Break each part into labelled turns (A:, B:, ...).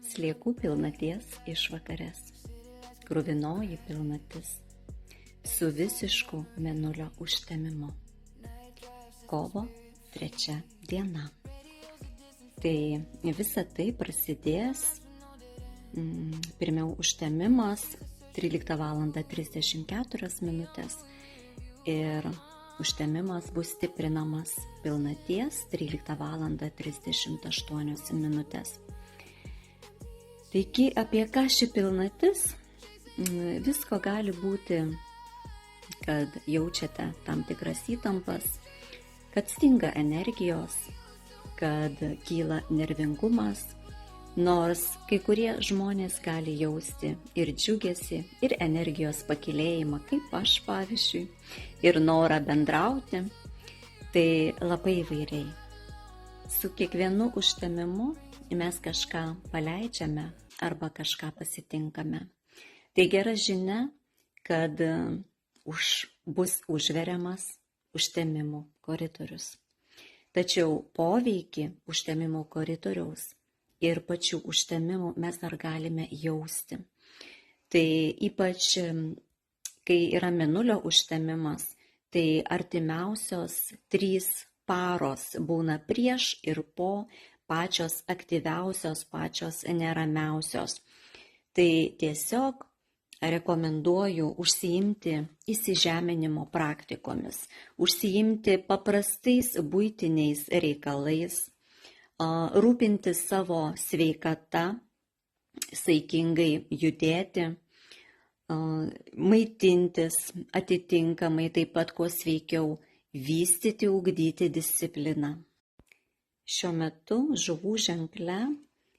A: Sliekų pilnaties išvakarės. Kruvinoji pilnatis. Su visišku mėnulio užtemimu. Kovo 3 diena. Tai visa tai prasidės pirmiau užtemimas 13:34 ir užtemimas bus stiprinamas pilnaties 13:38. Taigi, apie ką ši pilnatis? Visko gali būti, kad jaučiate tam tikras įtampas, kad stinga energijos, kad kyla nervingumas, nors kai kurie žmonės gali jausti ir džiugesį, ir energijos pakilėjimą, kaip aš pavyzdžiui, ir norą bendrauti, tai labai įvairiai. Su kiekvienu užtemimu mes kažką paleidžiame arba kažką pasitinkame. Tai gera žinia, kad bus užveriamas užtemimų koridorius. Tačiau poveikį užtemimo koridoriaus ir pačių užtemimų mes dar galime jausti. Tai ypač, kai yra mėnulio užtemimas, tai artimiausios 3 paros būna prieš ir po, pačios aktyviausios, pačios neramiausios. Tai tiesiog rekomenduoju užsiimti įsižeminimo praktikomis, užsiimti paprastais buitiniais reikalais, rūpinti savo sveikata, saikingai judėti, maitintis atitinkamai, taip pat kuo sveikiau, vystyti, ugdyti discipliną. Šiuo metu žuvų ženkle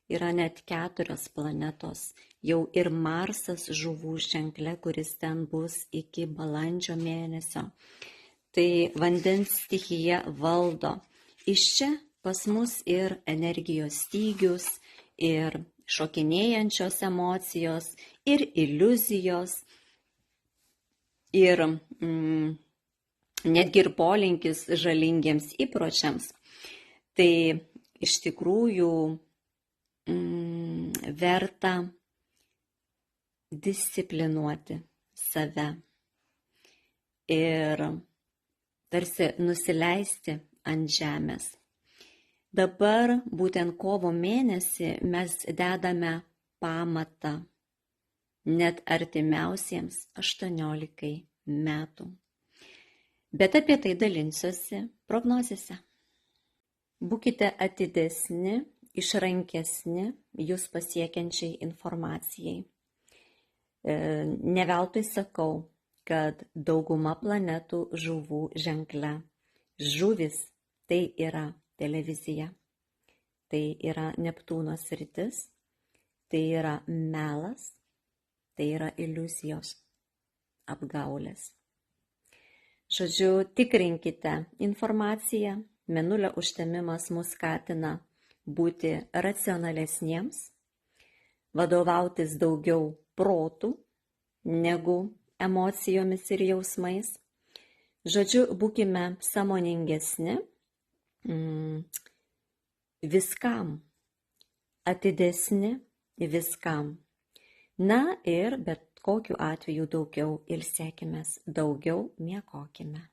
A: yra net 4 planetos, jau ir Marsas žuvų ženkle, kuris ten bus iki balandžio mėnesio. Tai vandens stichija valdo. Iš čia pas mus ir energijos stygius, ir šokinėjančios emocijos, ir iliuzijos, ir netgi ir polinkis žalingiems įpročiams. Tai iš tikrųjų verta disciplinuoti save ir tarsi nusileisti ant žemės. Dabar būtent kovo mėnesį mes dedame pamatą net artimiausiems 18 metų. Bet apie tai dalinsiuosi prognozėse. Būkite atidesni, išrankesni jūs pasiekiančiai informacijai. Ne veltui sakau, kad dauguma planetų žuvų ženkle. Žuvis tai yra televizija, tai yra Neptūno sritis, tai yra melas, tai yra iliuzijos, apgaulės. Žodžiu, tikrinkite informaciją. Mėnulio užtemimas mus skatina būti racionalesniems, vadovautis daugiau protų negu emocijomis ir jausmais. Žodžiu, būkime sąmoningesni viskam, atidesni viskam. Na ir bet kokiu atveju daugiau ilsėkimės, daugiau miegokime.